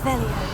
Revelio.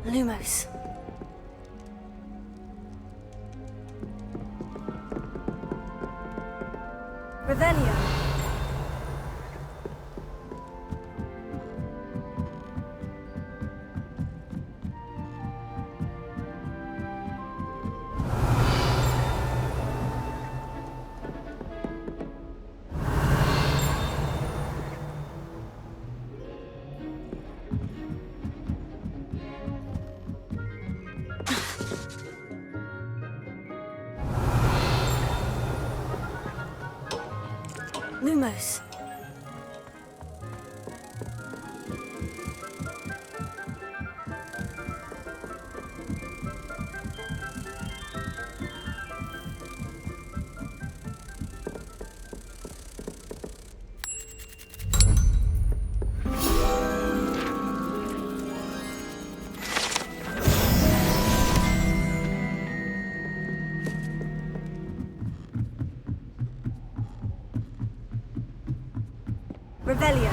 Lumos. Revelio. Lumos. Revelio.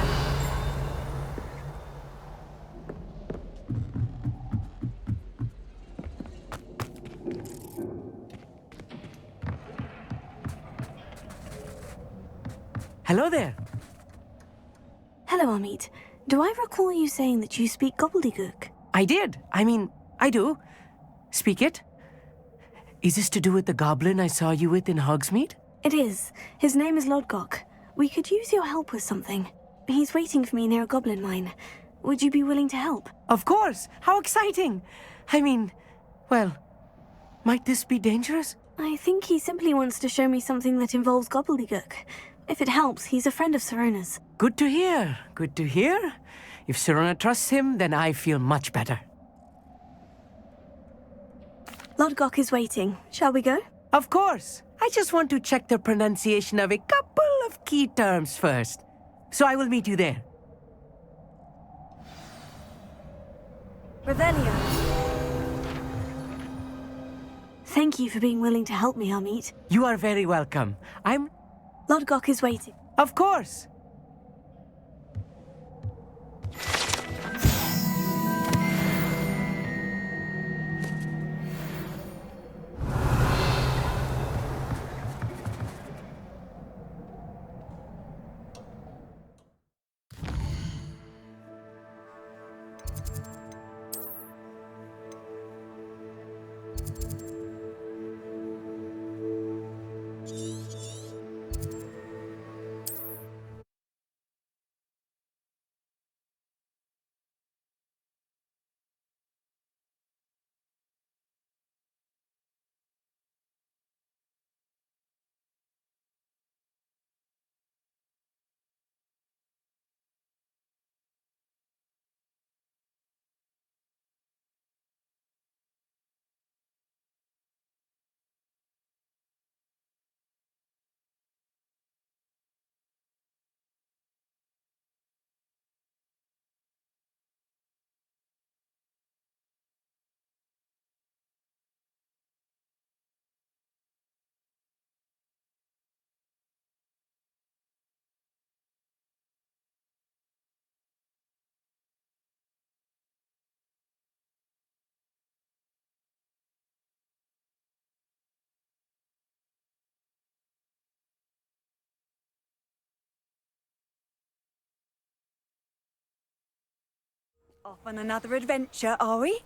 Hello there. Hello, Amit. Do I recall you saying that you speak gobbledygook? I did. I do. Speak it. Is this to do with the goblin I saw you with in Hogsmeade? It is. His name is Lodgok. We could use your help with something. He's waiting for me near a goblin mine. Would you be willing to help? Of course. How exciting. Well, might this be dangerous? I think he simply wants to show me something that involves gobbledygook. If it helps, he's a friend of Sirona's. Good to hear. Good to hear. If Sirona trusts him, then I feel much better. Lodgok is waiting. Shall we go? Of course. I just want to check the pronunciation of a couple of key terms first. So I will meet you there. Revelio. Thank you for being willing to help me, Amit. You are very welcome. Lodgok is waiting. Of course. Off on another adventure, are we?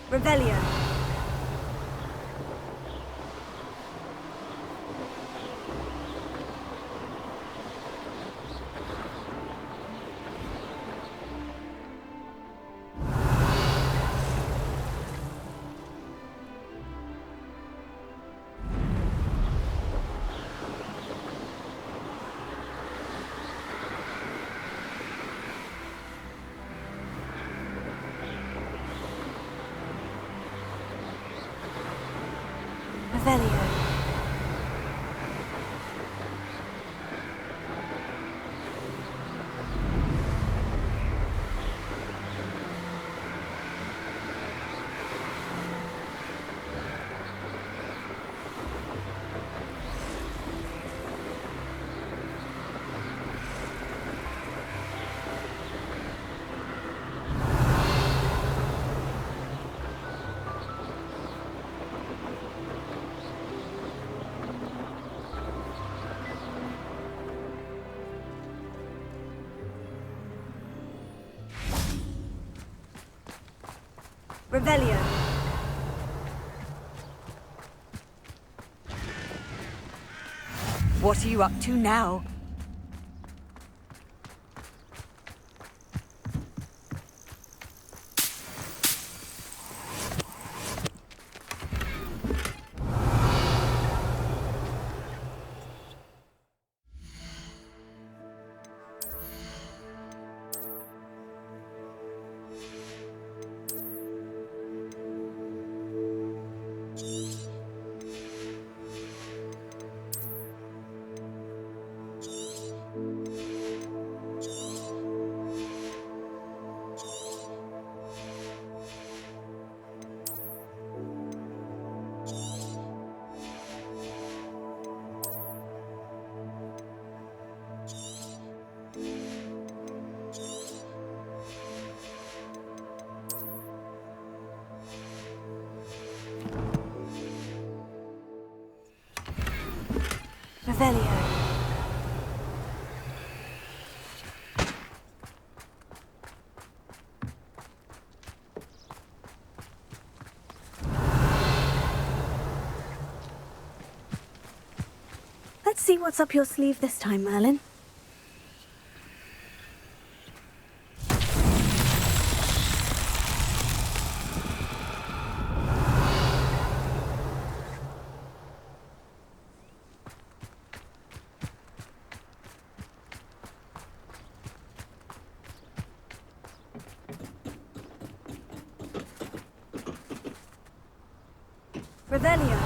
Revelio. Revelio. Revelio. What are you up to now? Revelio. Let's see what's up your sleeve this time, Merlin. Revelio.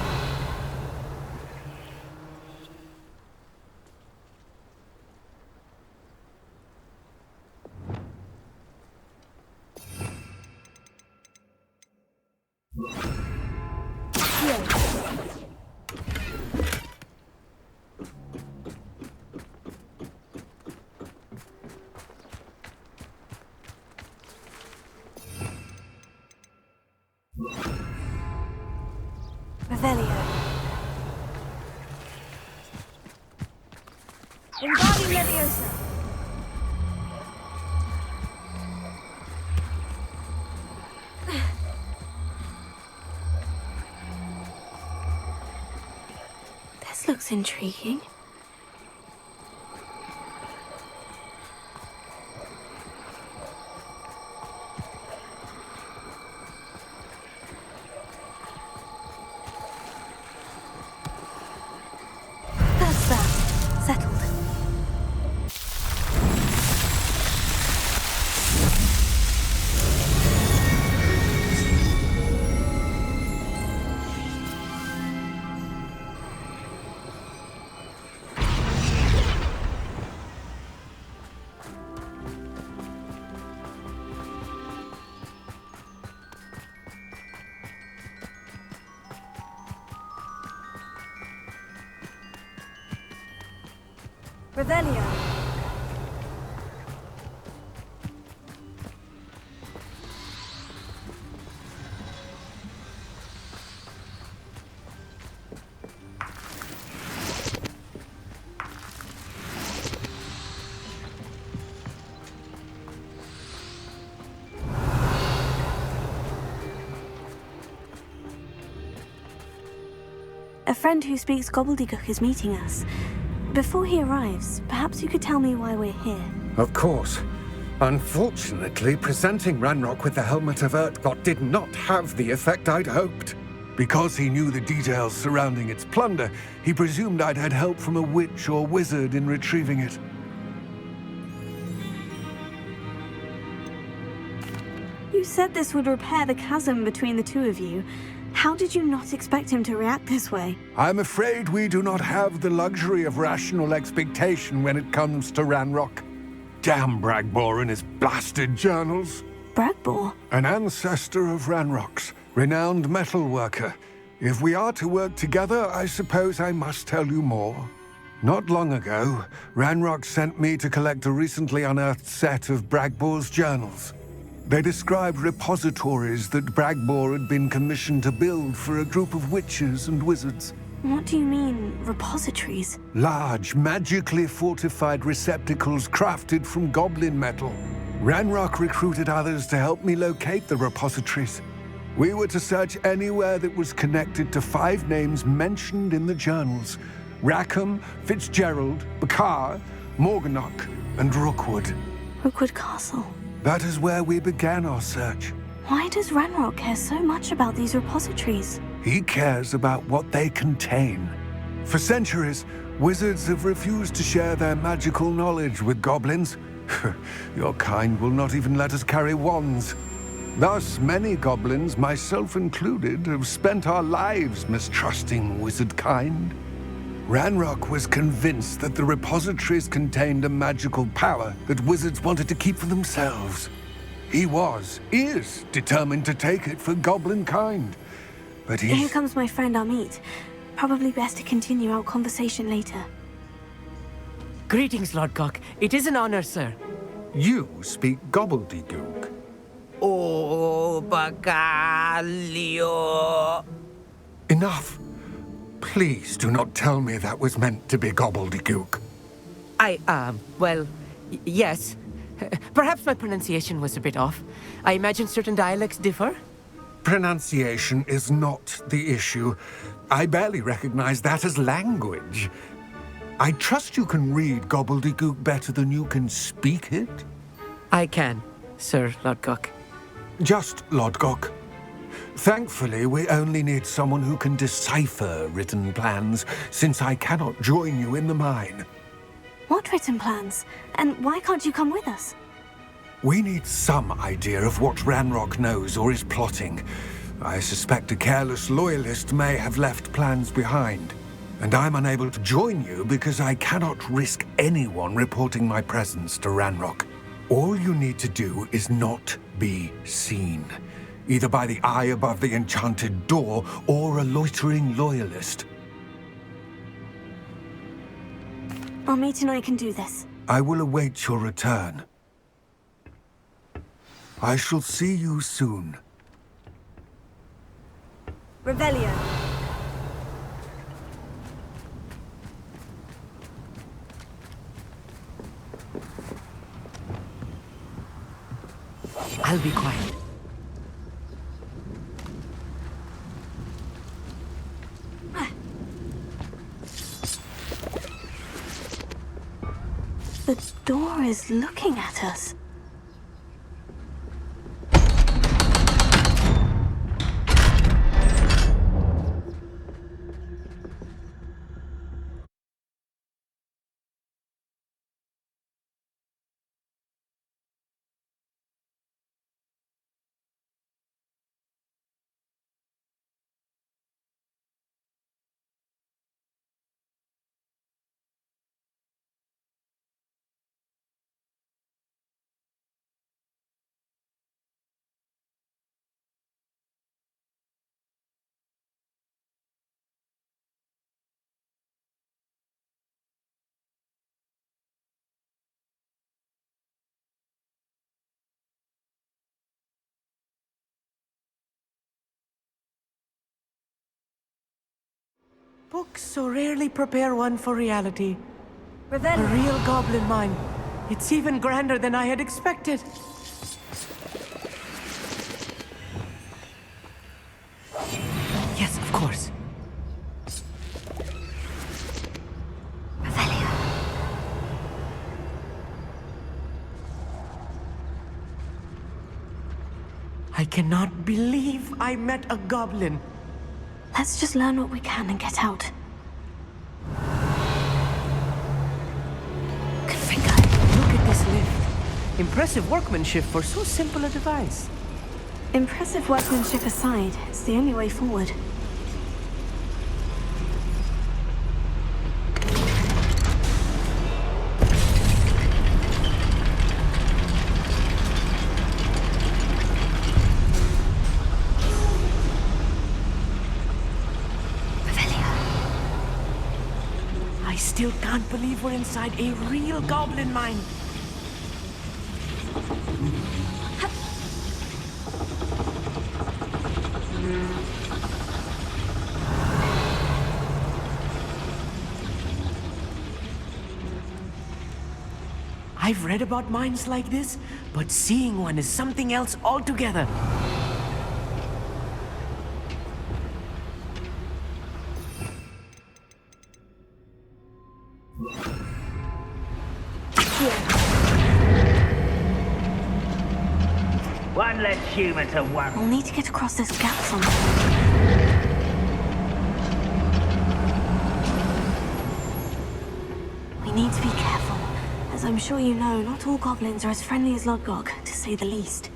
Revelio. Wingardium Leviosa. This looks intriguing. That's that. Settled. Revelio. A friend who speaks gobbledygook is meeting us. Before he arrives, perhaps you could tell me why we're here. Of course. Unfortunately, presenting Ranrock with the Helmet of Urtkot did not have the effect I'd hoped. Because he knew the details surrounding its plunder, he presumed I'd had help from a witch or wizard in retrieving it. You said this would repair the chasm between the two of you. How did you not expect him to react this way? I'm afraid we do not have the luxury of rational expectation when it comes to Ranrock. Damn Bragbor and his blasted journals. Bragbor? An ancestor of Ranrock's, renowned metal worker. If we are to work together, I suppose I must tell you more. Not long ago, Ranrock sent me to collect a recently unearthed set of Bragbor's journals. They described repositories that Bragbor had been commissioned to build for a group of witches and wizards. What do you mean, repositories? Large, magically fortified receptacles crafted from goblin metal. Ranrock recruited others to help me locate the repositories. We were to search anywhere that was connected to 5 names mentioned in the journals: Rackham, Fitzgerald, Bakar, Morganach, and Rookwood. Rookwood Castle. That is where we began our search. Why does Ranrock care so much about these repositories? He cares about what they contain. For centuries, wizards have refused to share their magical knowledge with goblins. Your kind will not even let us carry wands. Thus, many goblins, myself included, have spent our lives mistrusting wizard kind. Ranrock was convinced that the repositories contained a magical power that wizards wanted to keep for themselves. He is determined to take it for goblin kind. But Here comes my friend Amit. Probably best to continue our conversation later. Greetings, Lord Cock. It is an honor, sir. You speak gobbledygook. Oh, Bagalio. Enough. Please do not tell me that was meant to be gobbledygook. Yes. Perhaps my pronunciation was a bit off. I imagine certain dialects differ. Pronunciation is not the issue. I barely recognize that as language. I trust you can read gobbledygook better than you can speak it? I can, Sir Lodgok. Just Lodgok. Thankfully, we only need someone who can decipher written plans, since I cannot join you in the mine. What written plans? And why can't you come with us? We need some idea of what Ranrock knows or is plotting. I suspect a careless loyalist may have left plans behind. And I'm unable to join you because I cannot risk anyone reporting my presence to Ranrock. All you need to do is not be seen, either by the eye above the enchanted door or a loitering loyalist. Amit and I can do this. I will await your return. I shall see you soon. Revelio. I'll be quiet. The door is looking at us. Books so rarely prepare one for reality. A Revelio. real goblin mine. It's even grander than I had expected. Yes, of course. Revelio. I cannot believe I met a goblin. Let's just learn what we can and get out. Good finger. Look at this lift. Impressive workmanship for so simple a device. Impressive workmanship aside, it's the only way forward. I still can't believe we're inside a real goblin mine. I've read about mines like this, but seeing one is something else altogether. One less human to worry. We'll need to get across this gap somehow. We need to be careful. As I'm sure you know, not all goblins are as friendly as Lodgok, to say the least.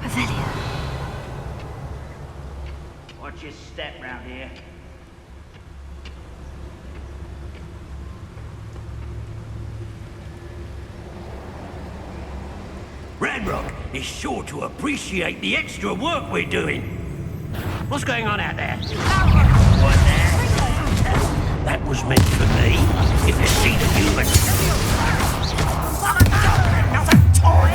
Revelia. Watch your step round here. Ranrock is sure to appreciate the extra work we're doing. What's going on out there? What there? That was meant for me. If you see the human... Another toy!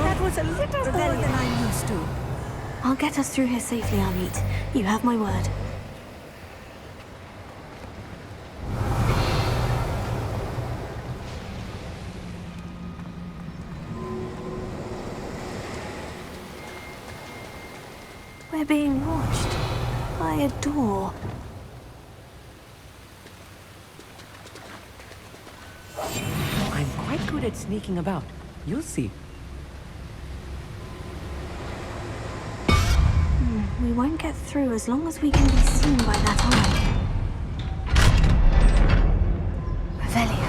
That was a little more than I'm used to. I'll get us through here safely, Amit. You have my word. We're being watched by a door. I'm quite good at sneaking about. You'll see. We won't get through as long as we can be seen by that eye. Revelia.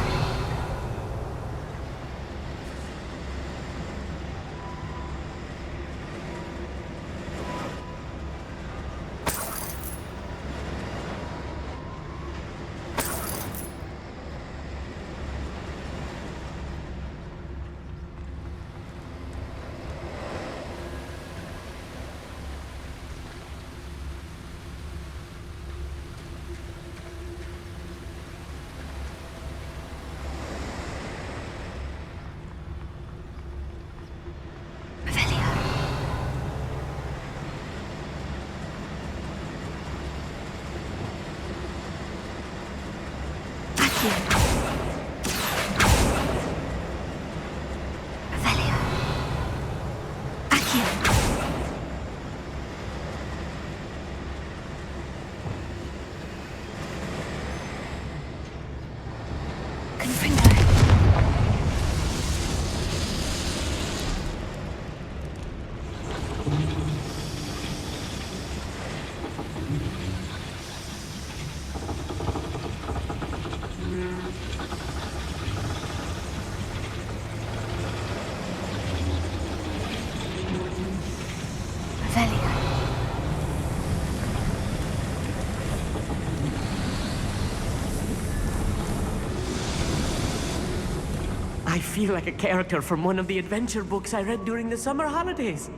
I feel like a character from one of the adventure books I read during the summer holidays.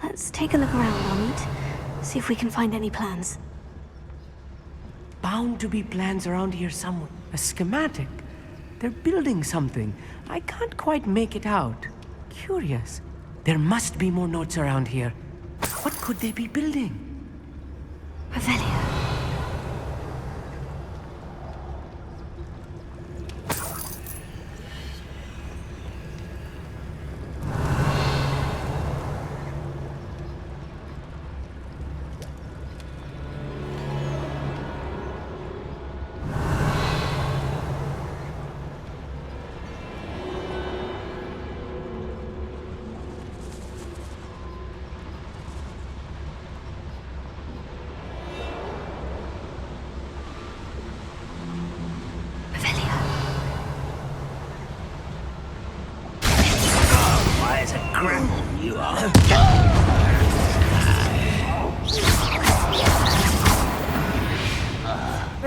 Let's take a look around, Amit. See if we can find any plans. Bound to be plans around here somewhere. A schematic. They're building something. I can't quite make it out. Curious. There must be more notes around here. What could they be building? Revelia.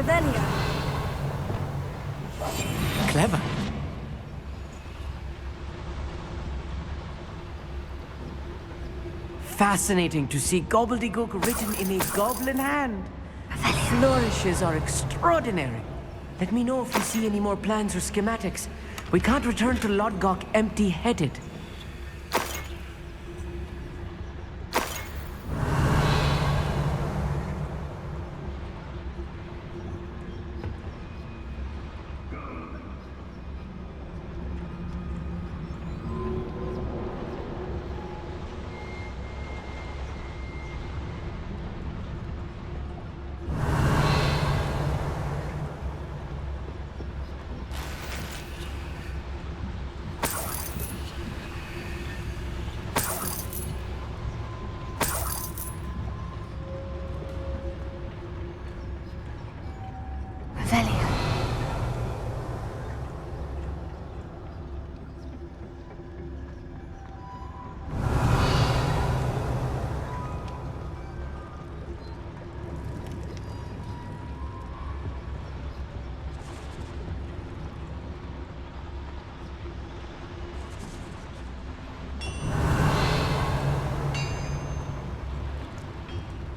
Revelio. Clever. Fascinating to see gobbledygook written in a goblin hand. The flourishes are extraordinary. Let me know if you see any more plans or schematics. We can't return to Lodgok empty-headed.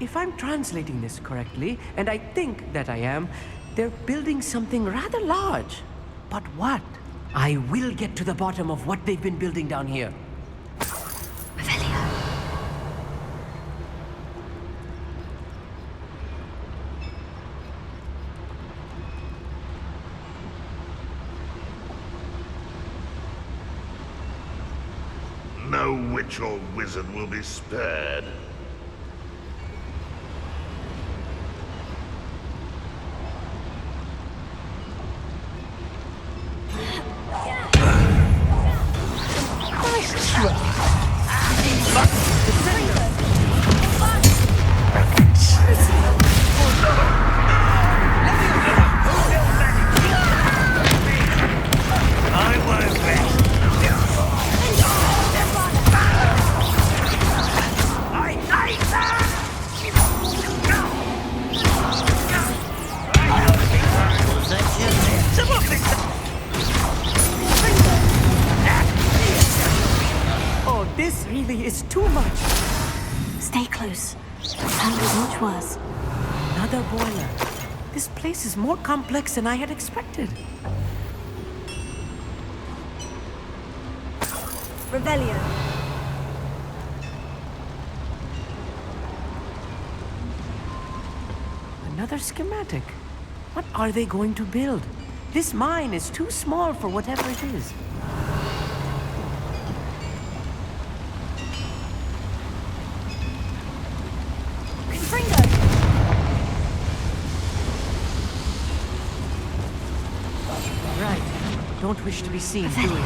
If I'm translating this correctly, and I think that I am, they're building something rather large. But what? I will get to the bottom of what they've been building down here. No witch or wizard will be spared. This really is too much. Stay close. And as much worse. Another boiler. This place is more complex than I had expected. Revelio. Another schematic. What are they going to build? This mine is too small for whatever it is. Don't wish to be seen, do we?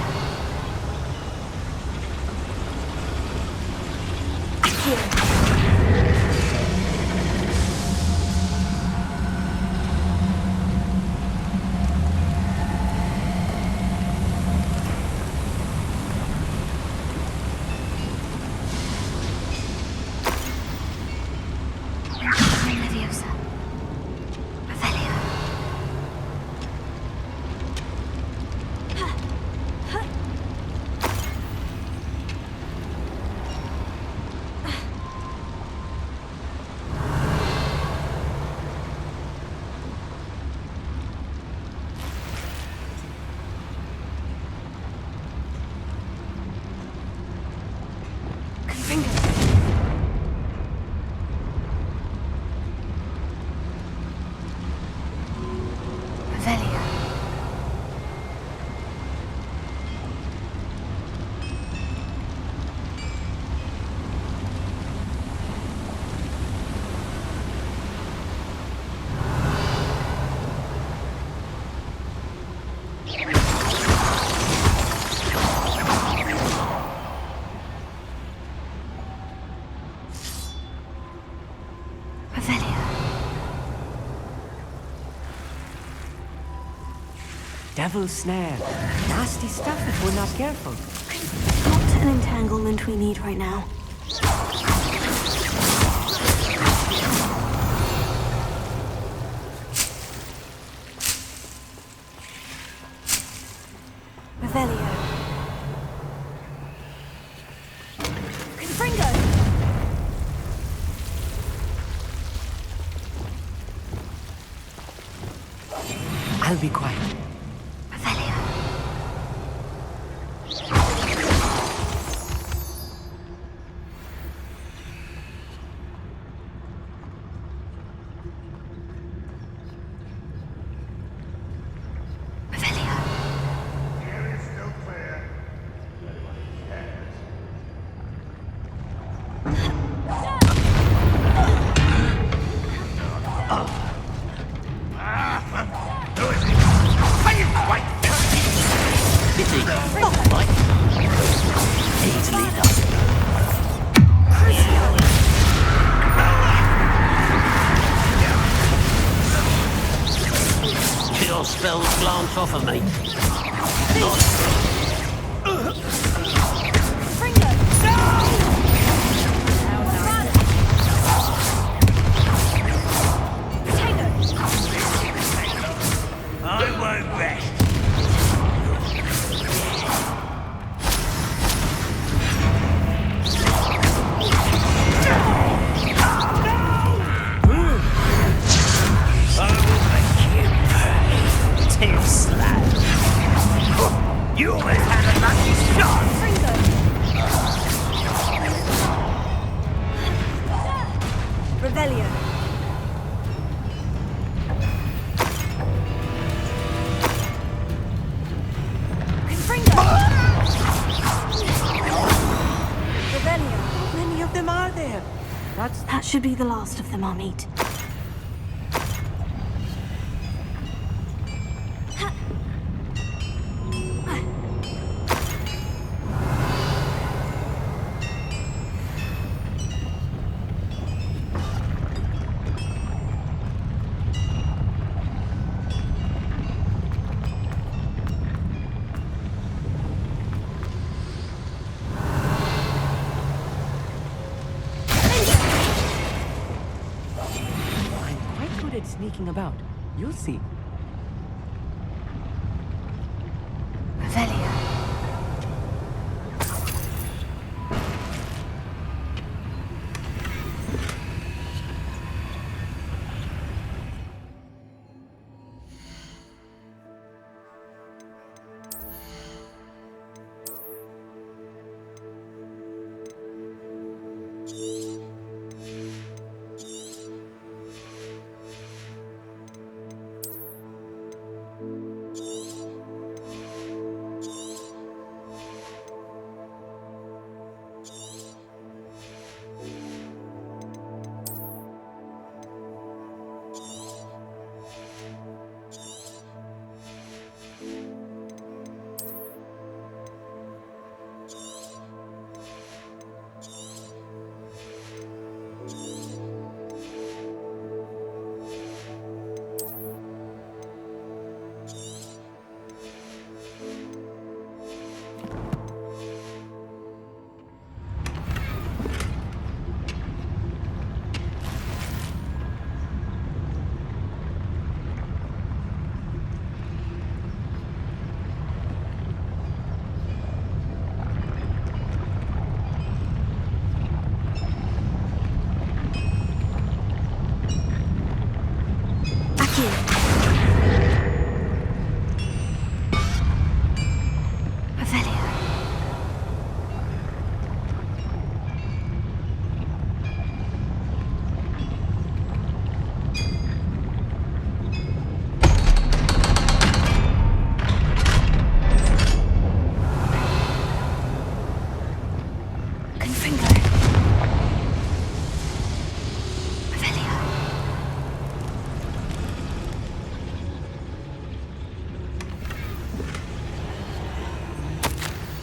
Devil's snare. Nasty stuff if we're not careful. Not an entanglement we need right now. I'll be quiet. Revelio. Spells glance off of me. I won't rest. Too slow. You always had a lucky shot. Revelio. Revelio. How many of them are there? That should be the last of them, Amit. Sneaking about. You'll see. Revelio.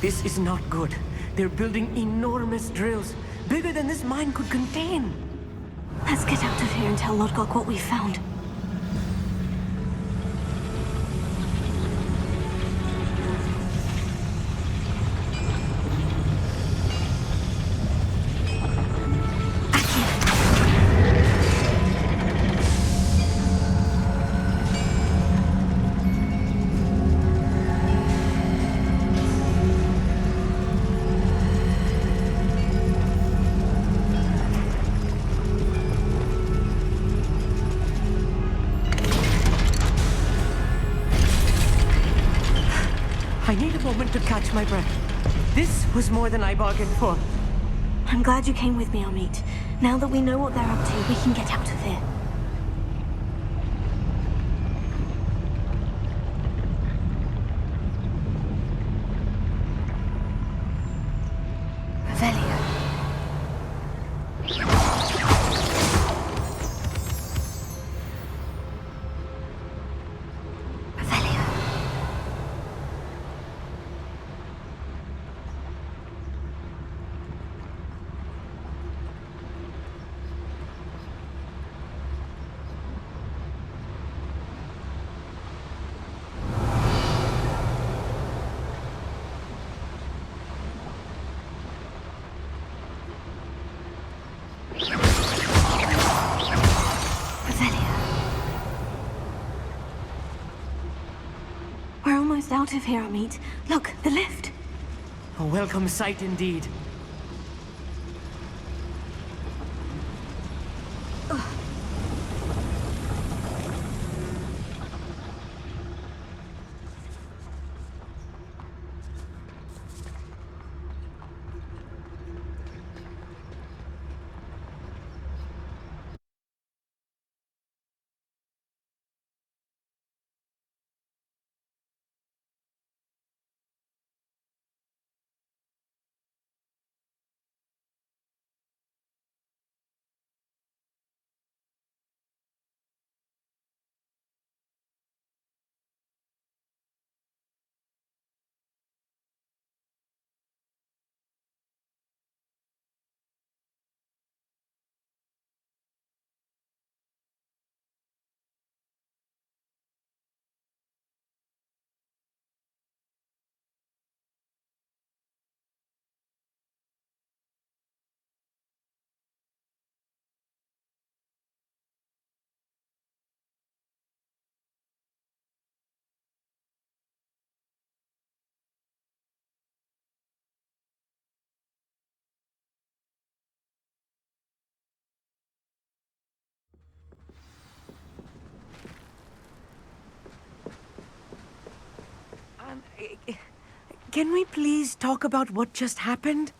This is not good. They're building enormous drills, bigger than this mine could contain. Let's get out of here and tell Lodgok what we found. I need a moment to catch my breath. This was more than I bargained for. I'm glad you came with me, Amit. Now that we know what they're up to, we can get out of here. Revelio. Revelio. We're almost out of here, Amit. Look, the lift. A welcome sight indeed. Can we please talk about what just happened?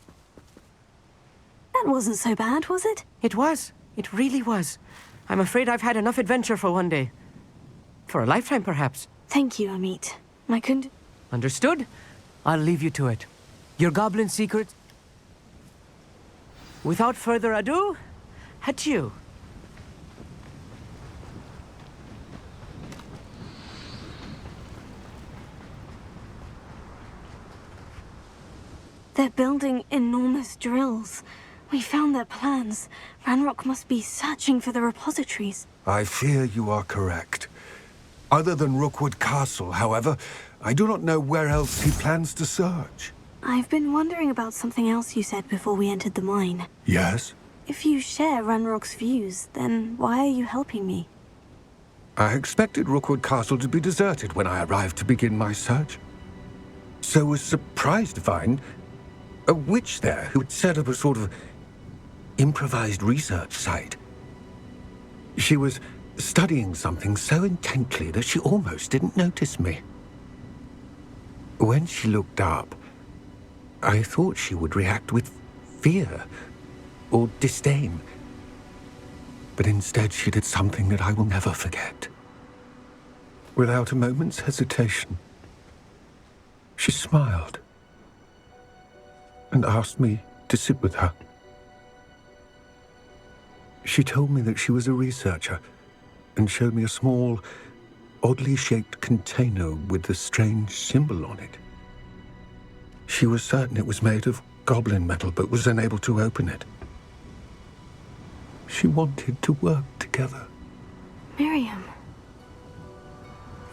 That wasn't so bad, was it? It was. It really was. I'm afraid I've had enough adventure for one day. For a lifetime, perhaps. Thank you, Amit. I couldn't... Understood? I'll leave you to it. Your goblin secret. Without further ado, adieu. They're building enormous drills. We found their plans. Ranrock must be searching for the repositories. I fear you are correct. Other than Rookwood Castle, however, I do not know where else he plans to search. I've been wondering about something else you said before we entered the mine. Yes? If you share Ranrock's views, then why are you helping me? I expected Rookwood Castle to be deserted when I arrived to begin my search. So was surprised to find a witch there who had set up a sort of improvised research site. She was studying something so intently that she almost didn't notice me. When she looked up, I thought she would react with fear or disdain. But instead she did something that I will never forget. Without a moment's hesitation, she smiled and asked me to sit with her. She told me that she was a researcher and showed me a small, oddly shaped container with a strange symbol on it. She was certain it was made of goblin metal, but was unable to open it. She wanted to work together. Miriam.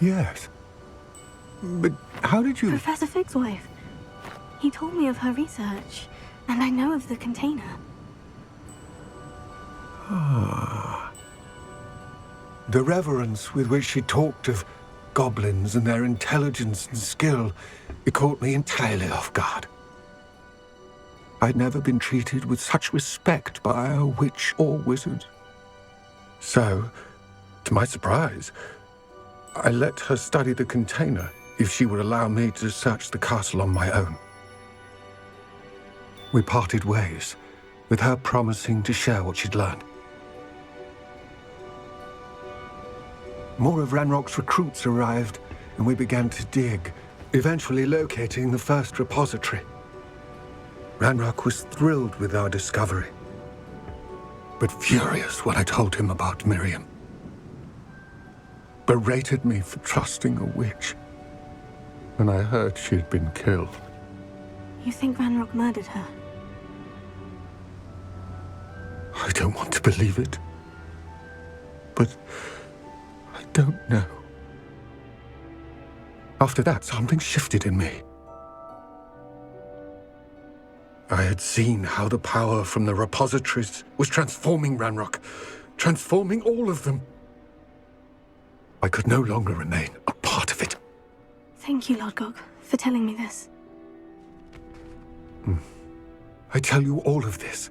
Yes. But how did you... Professor Fig's wife. He told me of her research, and I know of the container. Ah. The reverence with which she talked of goblins and their intelligence and skill, it caught me entirely off guard. I'd never been treated with such respect by a witch or wizard. So, to my surprise, I let her study the container if she would allow me to search the castle on my own. We parted ways, with her promising to share what she'd learned. More of Ranrock's recruits arrived, and we began to dig, eventually locating the first repository. Ranrock was thrilled with our discovery, but furious when I told him about Miriam. Berated me for trusting a witch when I heard she had been killed. You think Ranrock murdered her? I don't want to believe it, but I don't know. After that, something shifted in me. I had seen how the power from the repositories was transforming Ranrock, transforming all of them. I could no longer remain a part of it. Thank you, Lord Gog, for telling me this. I tell you all of this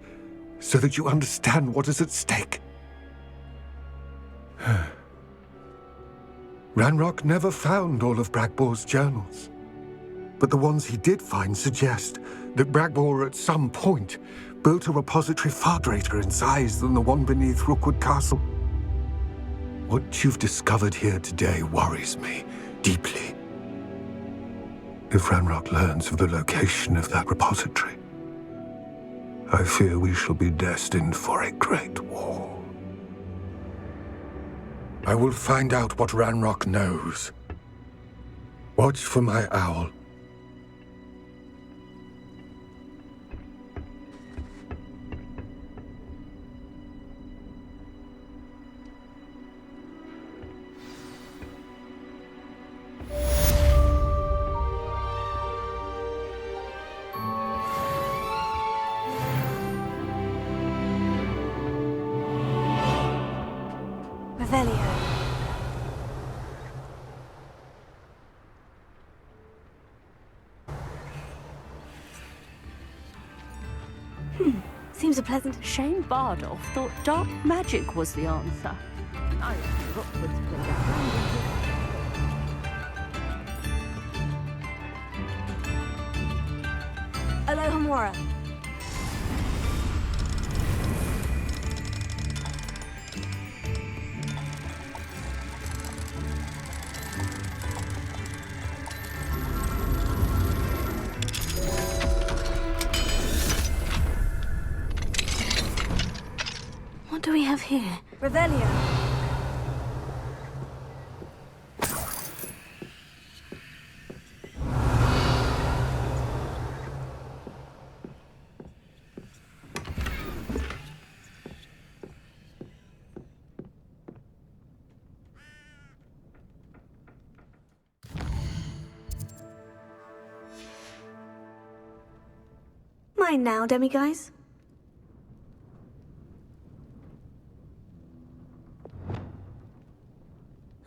so that you understand what is at stake. Ranrock never found all of Bragbor's journals, but the ones he did find suggest that Bragbor at some point built a repository far greater in size than the one beneath Rookwood Castle. What you've discovered here today worries me deeply. If Ranrock learns of the location of that repository, I fear we shall be destined for a great war. I will find out what Ranrock knows. Watch for my owl. Seems a pleasant... Shane Bardolph thought dark magic was the answer. I reckon Rookwood's played a hand in it. Alohomora. What do we have here? Revelio. Mine now, demiguise.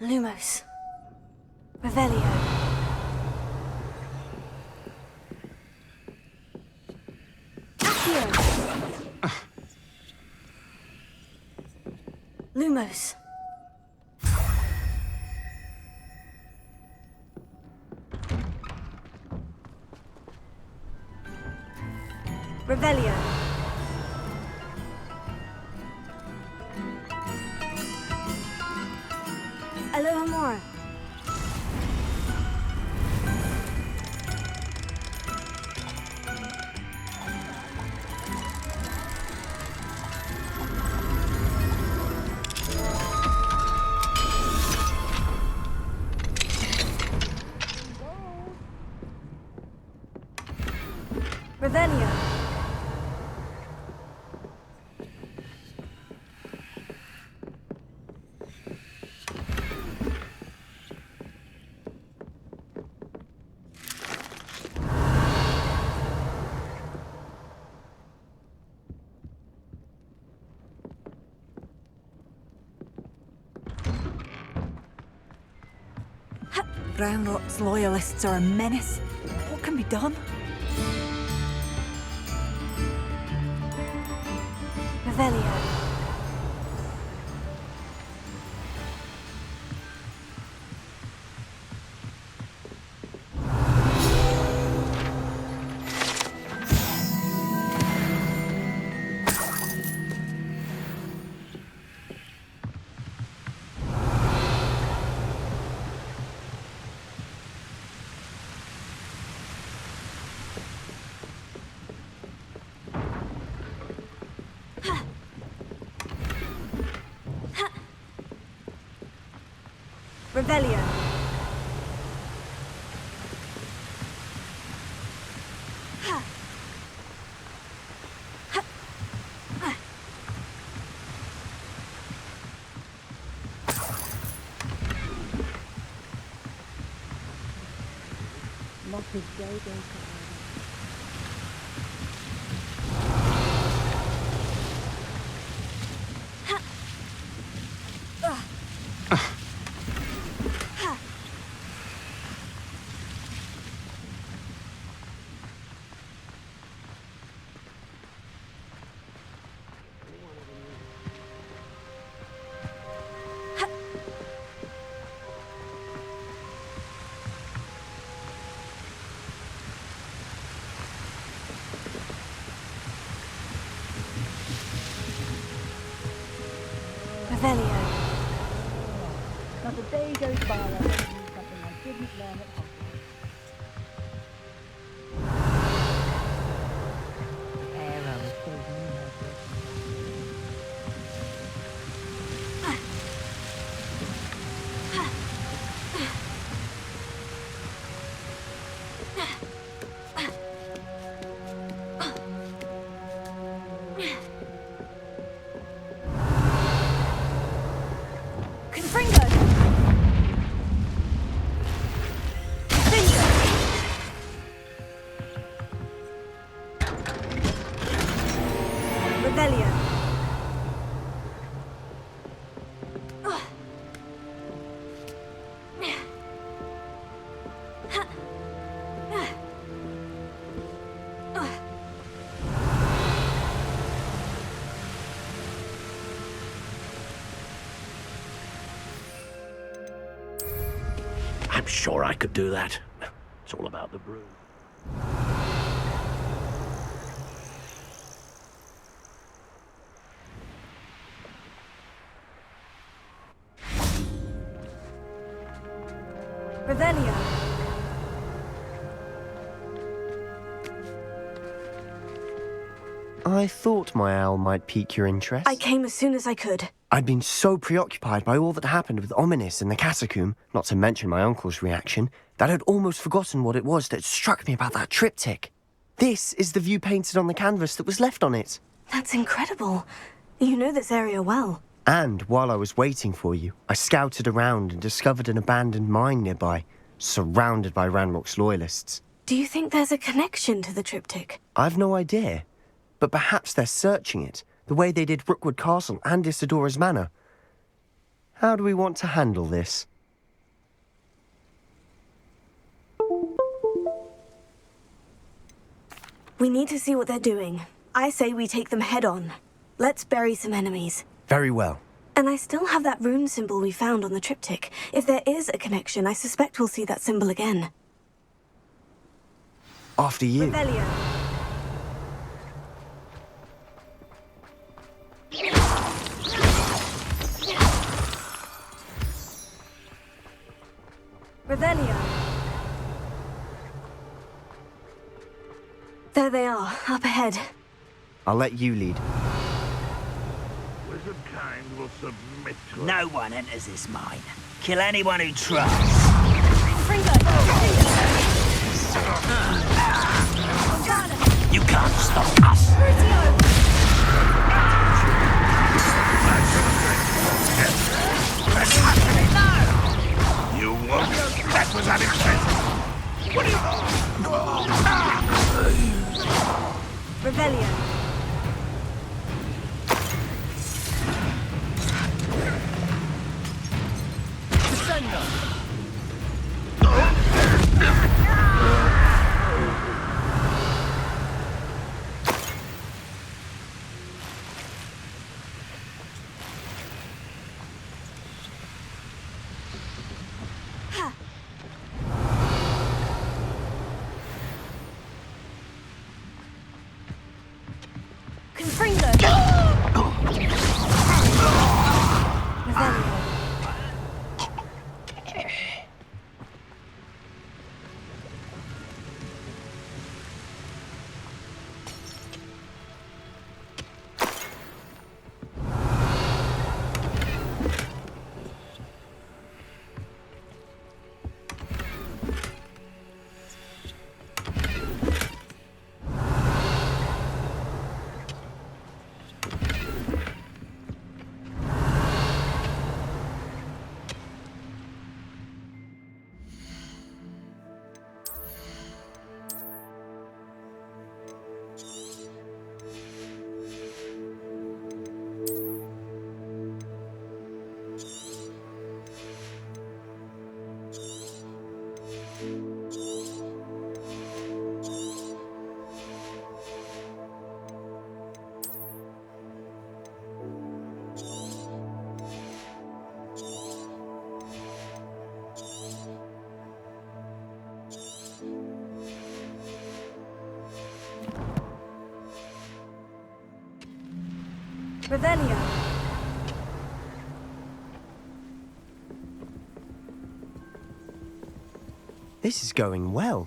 Lumos. Revelio. Accio. Lumos. Revelio. Alohomora. Revelio. Ranrock's loyalists are a menace. What can be done? Revelio. Revelio. Revelio. Not a day goes by I don't do something I didn't learn at home. Arrow shows me no Revelio. I'm sure I could do that. It's all about the broom. Revelio. I thought my owl might pique your interest. I came as soon as I could. I'd been so preoccupied by all that happened with Ominis in the catacomb, not to mention my uncle's reaction, that I'd almost forgotten what it was that struck me about that triptych. This is the view painted on the canvas that was left on it. That's incredible. You know this area well. And while I was waiting for you, I scouted around and discovered an abandoned mine nearby, surrounded by Ranrock's loyalists. Do you think there's a connection to the triptych? I've no idea, but perhaps they're searching it, the way they did Rookwood Castle and Isidora's Manor. How do we want to handle this? We need to see what they're doing. I say we take them head on. Let's bury some enemies. Very well. And I still have that rune symbol we found on the triptych. If there is a connection, I suspect we'll see that symbol again. After you. Revelio. Revelio. There they are, up ahead. I'll let you lead. Wizard kind will submit to No one enters this mine. Kill anyone who tries. You can't stop us. You won't. That was unexpected. What do you... Revelio. Revelio. This is going well.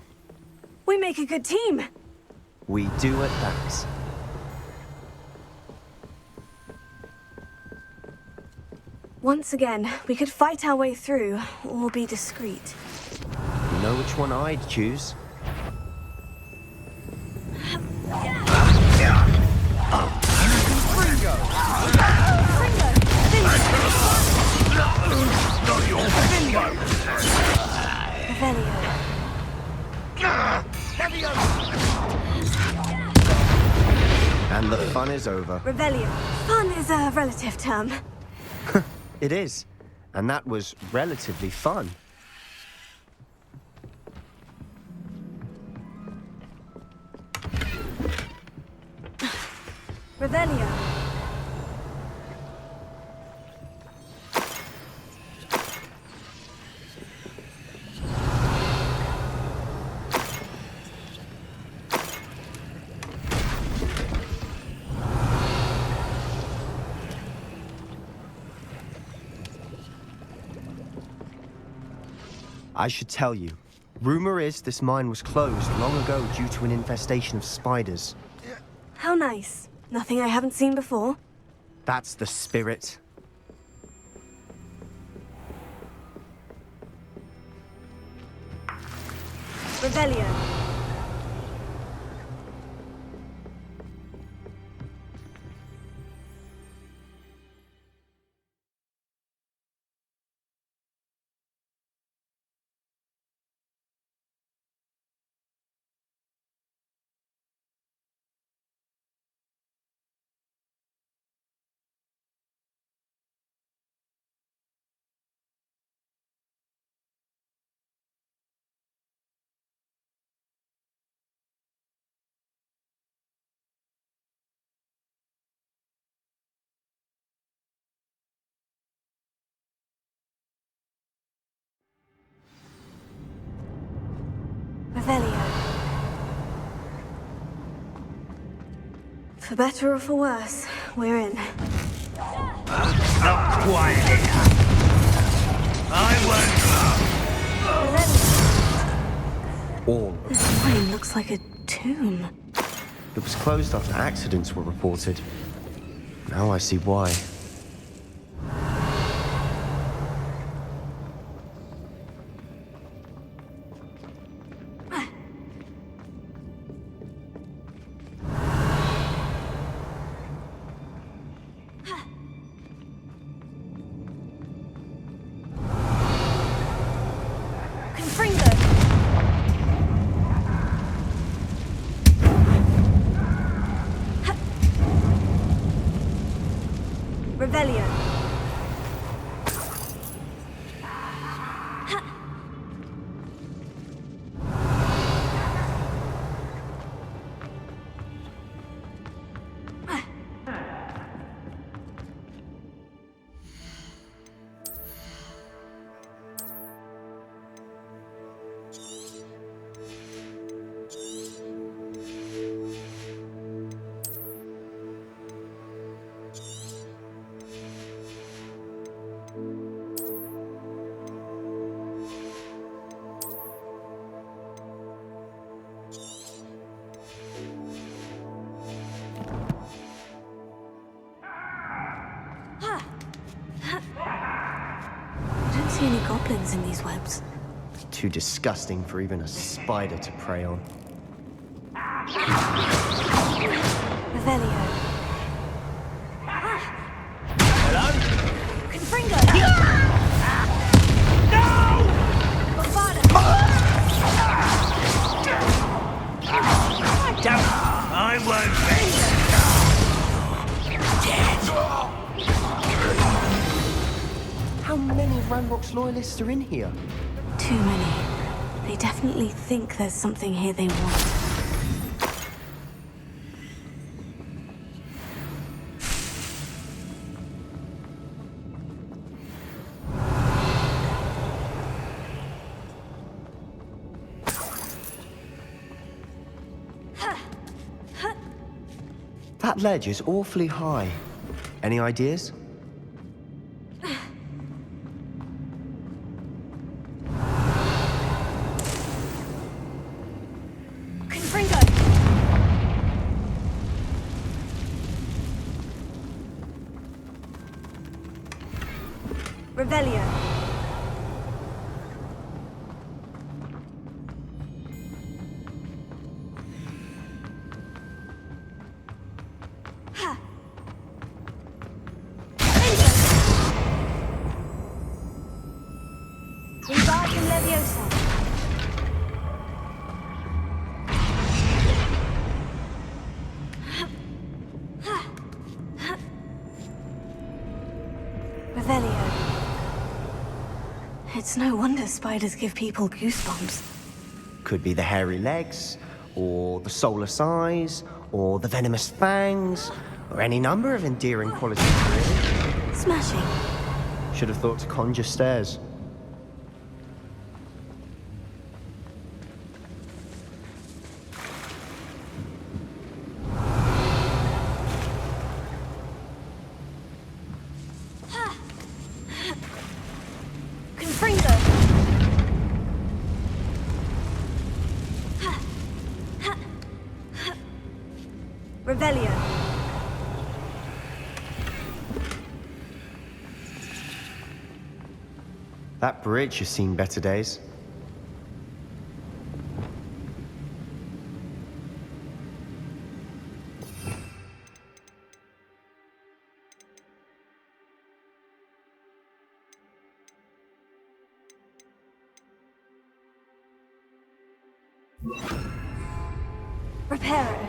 We make a good team. We do at that. Once again, we could fight our way through, or be discreet. You know which one I'd choose? And the fun is over. Revelio. Fun is a relative term. It is. And that was relatively fun. Revelio. I should tell you. Rumor is this mine was closed long ago due to an infestation of spiders. How nice. Nothing I haven't seen before. That's the spirit. Revelio. Revelio. For better or for worse, we're in. Not quite it. I won't. All. This mine looks like a tomb. It was closed after accidents were reported. Now I see why. Revelio. I don't see any goblins in these webs. Too disgusting for even a spider to prey on. Revelio. Hello? Confringo. No! Bombada. I won't be. Dead. How many Ranrock's loyalists are in here? Too many. They definitely think there's something here they want. That ledge is awfully high. Any ideas? Confringo! Revelio. Ha! Wingardium Leviosa. Revelio. It's no wonder spiders give people goosebumps. Could be the hairy legs, or the soulless eyes, or the venomous fangs, or any number of endearing qualities, really. Smashing. Should have thought to conjure stairs. Confringo. Revelio. That bridge has seen better days. Reparo.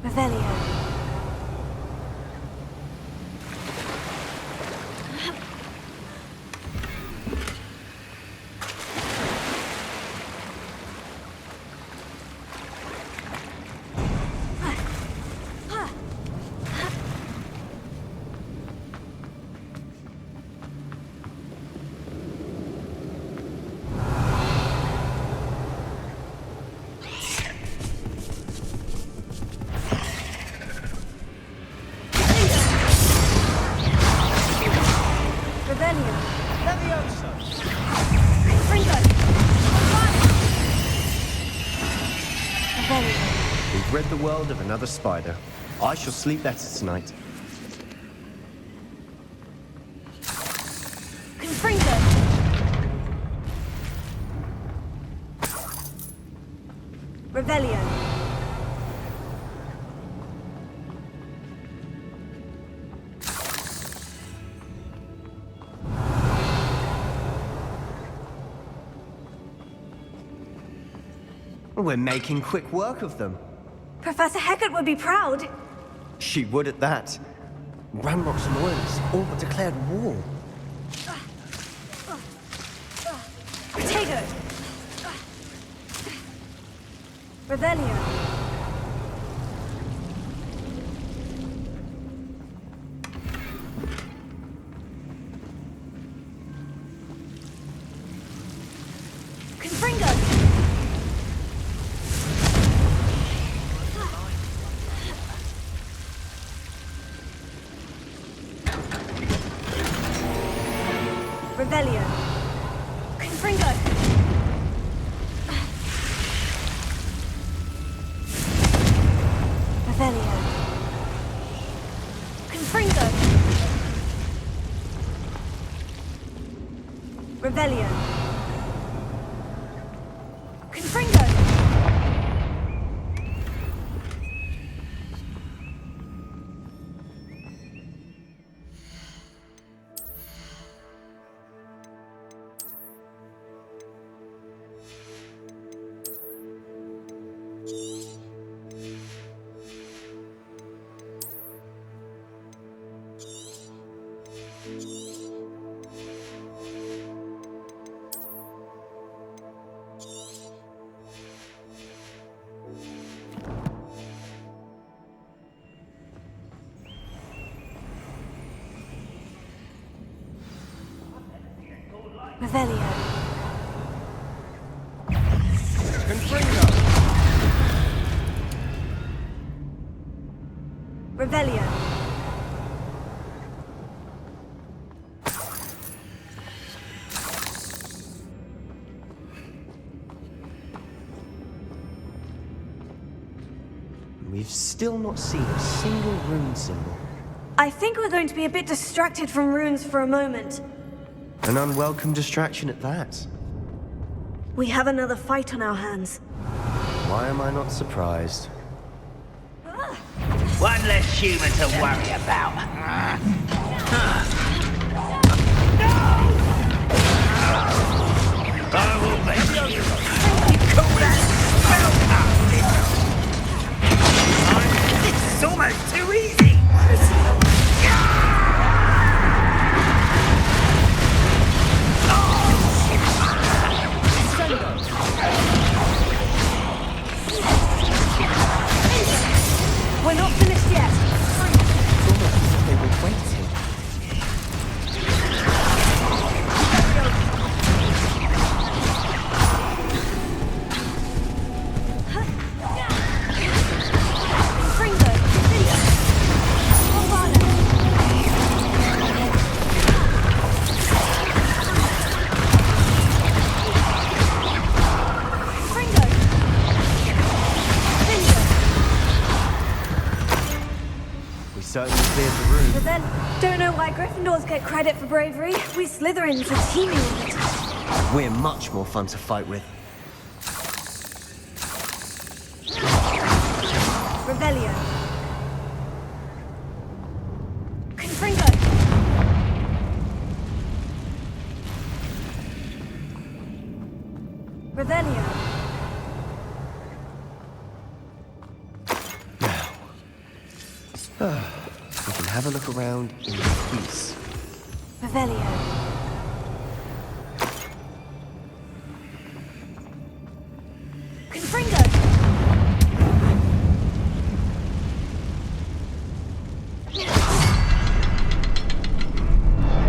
Revelio. Revelio. Leviosa. Confringo. Revelio. We've rid the world of another spider. I shall sleep better tonight. Confringo. Revelio. We're making quick work of them. Professor Hecat would be proud. She would at that. Ranrock's loyalists all but declared war. Potato. Revelio. Confringo. Revelio. Confringo. Revelio. Confringo. Revelio. Confringo. Revelio. Revelio. We've still not seen a single rune symbol. I think we're going to be a bit distracted from runes for a moment. An unwelcome distraction at that. We have another fight on our hands. Why am I not surprised? One less human to worry about. I will make you call that spellcasting. This is almost too easy. We're not finished yet. It's almost as if they were waiting. Fringo, Video. Hovana. Fringo. Video. We certainly cleared the room. But then, don't know why Gryffindors get credit for bravery. We Slytherins are teeming with it. We're much more fun to fight with. Revelio. Confringo. Revelio. We can have a look around in peace. Revelio. Confringo.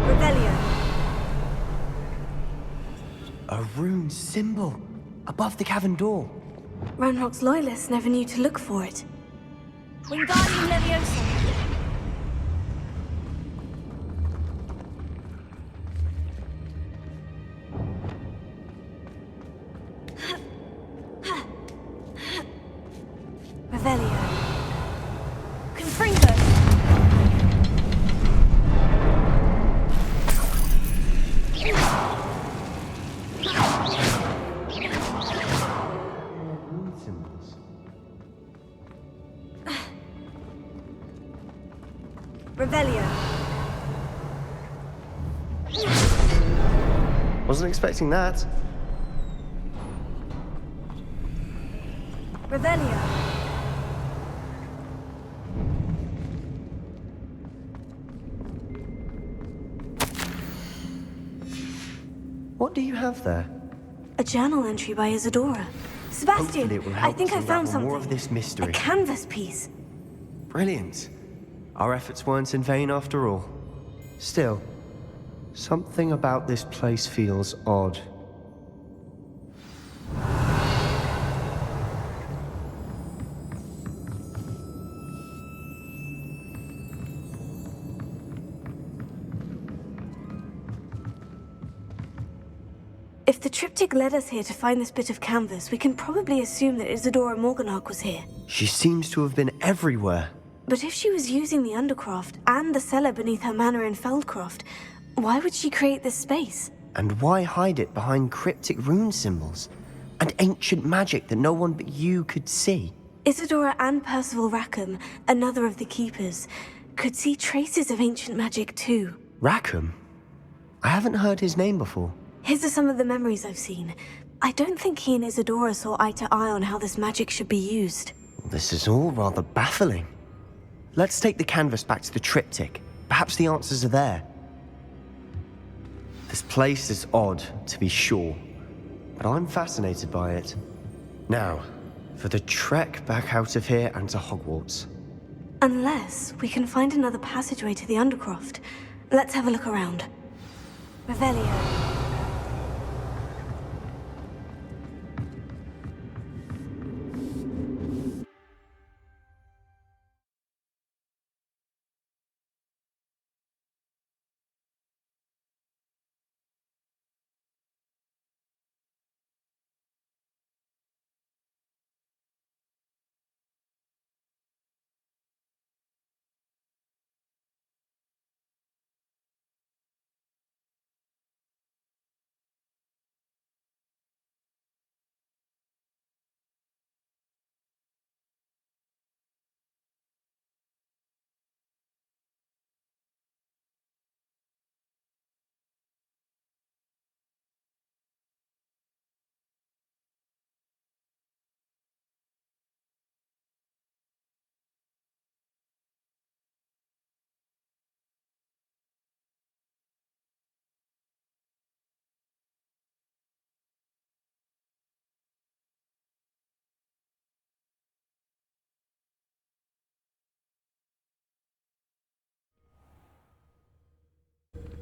Revelio. A rune symbol above the cavern door. Ranrock's loyalists never knew to look for it. Wingardium Leviosa. Revelio. Confringo. Rune symbols. Revelio. Wasn't expecting that. Revelio. What do you have there? A journal entry by Isadora. Sebastian, Hopefully it will I help think us I found unravel something. more of this mystery. A canvas piece. Brilliant. Our efforts weren't in vain after all. Still, something about this place feels odd. If the triptych led us here to find this bit of canvas, we can probably assume that Isadora Morganach was here. She seems to have been everywhere. But if she was using the Undercroft and the cellar beneath her manor in Feldcroft, why would she create this space? And why hide it behind cryptic rune symbols? And ancient magic that no one but you could see? Isadora and Percival Rackham, another of the Keepers, could see traces of ancient magic too. Rackham? I haven't heard his name before. His are some of the memories I've seen. I don't think he and Isadora saw eye to eye on how this magic should be used. This is all rather baffling. Let's take the canvas back to the triptych. Perhaps the answers are there. This place is odd, to be sure, but I'm fascinated by it. Now, for the trek back out of here and to Hogwarts. Unless we can find another passageway to the Undercroft. Let's have a look around. Revelio.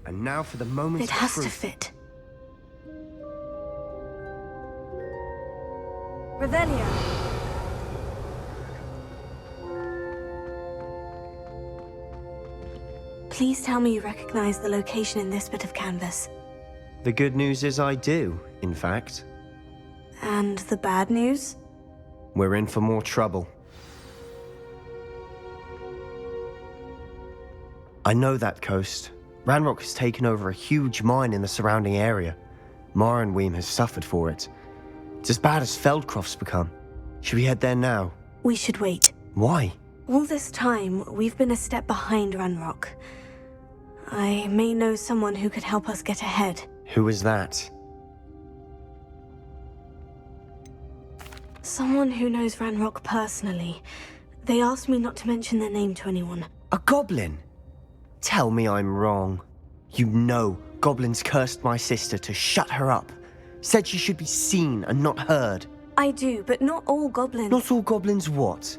And now for the moment It of has to truth. fit. Revelio. Please tell me you recognize the location in this bit of canvas. The good news is I do, in fact. And the bad news? We're in for more trouble. I know that coast. Ranrock has taken over a huge mine in the surrounding area. Marrenweem has suffered for it. It's as bad as Feldcroft's become. Should we head there now? We should wait. Why? All this time, we've been a step behind Ranrock. I may know someone who could help us get ahead. Who is that? Someone who knows Ranrock personally. They asked me not to mention their name to anyone. A goblin? Tell me I'm wrong. You know goblins cursed my sister to shut her up. Said she should be seen and not heard. I do, but not all goblins. Not all goblins what?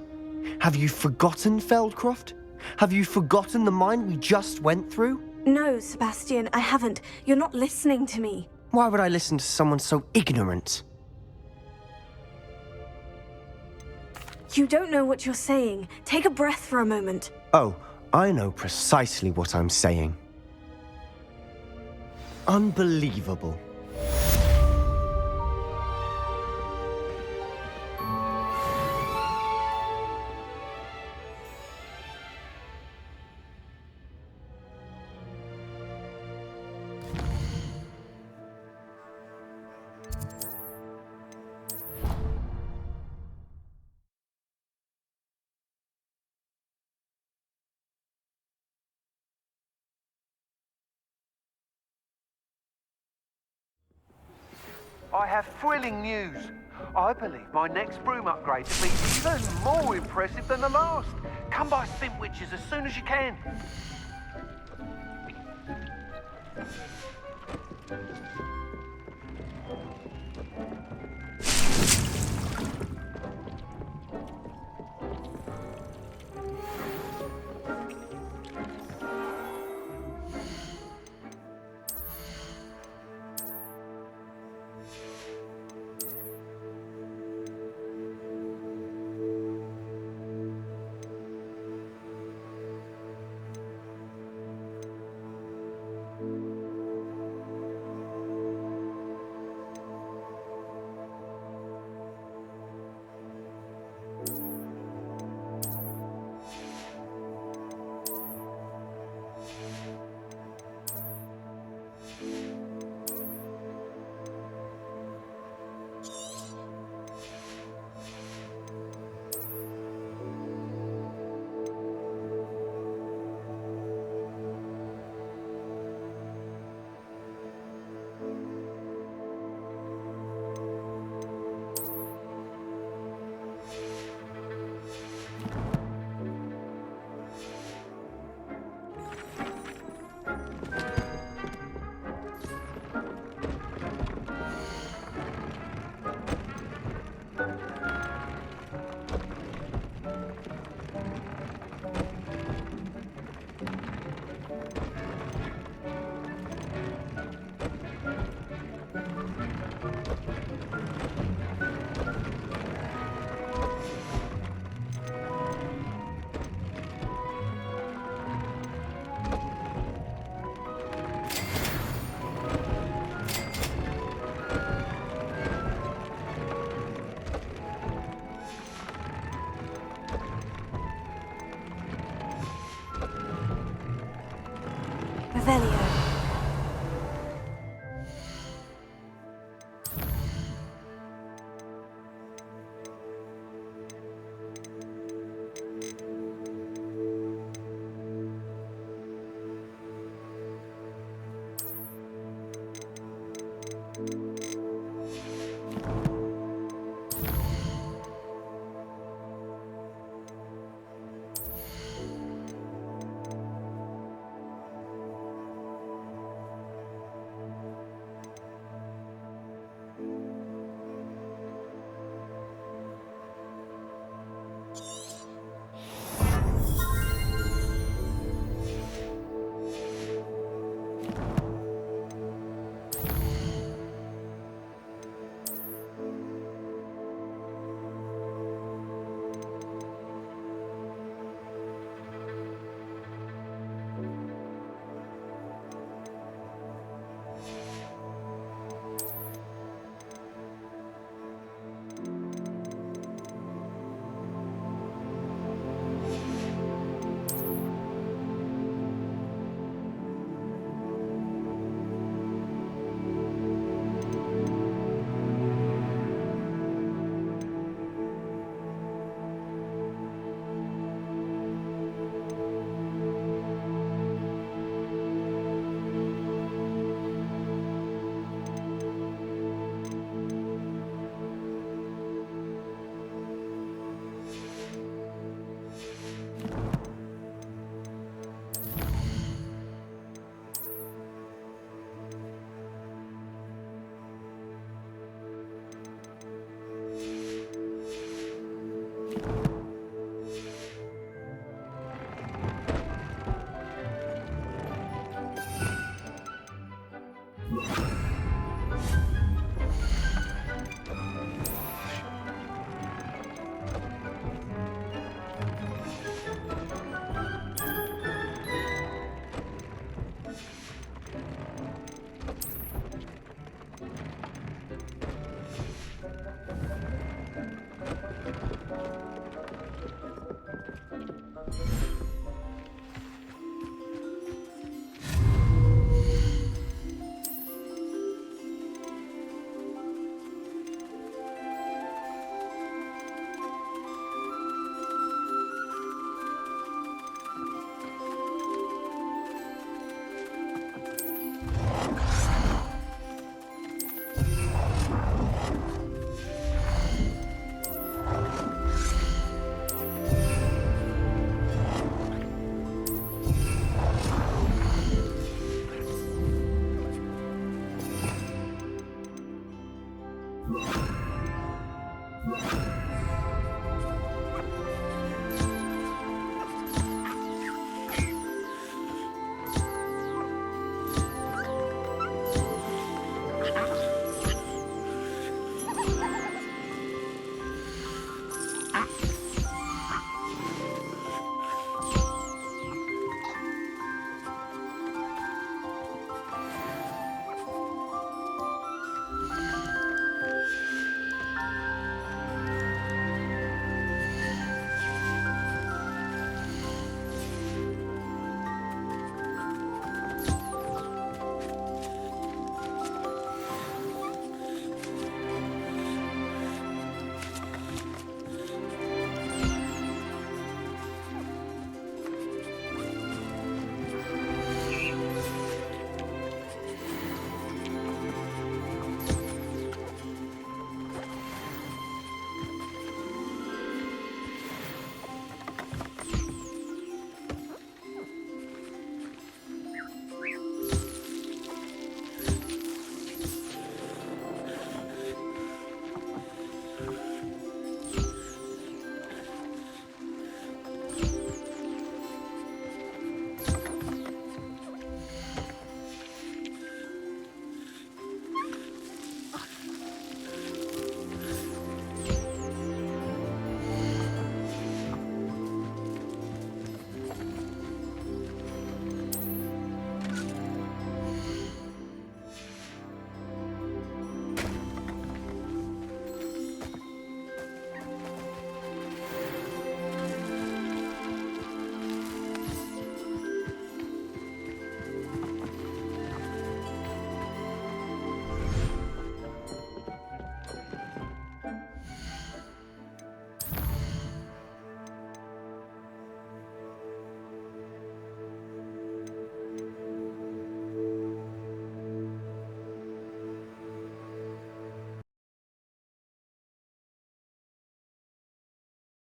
Have you forgotten Feldcroft? Have you forgotten the mine we just went through? No, Sebastian, I haven't. You're not listening to me. Why would I listen to someone so ignorant? You don't know what you're saying. Take a breath for a moment. Oh, I know precisely what I'm saying. Unbelievable. I have thrilling news. I believe my next broom upgrade will be even more impressive than the last. Come by Spintwitches as soon as you can. Revelio.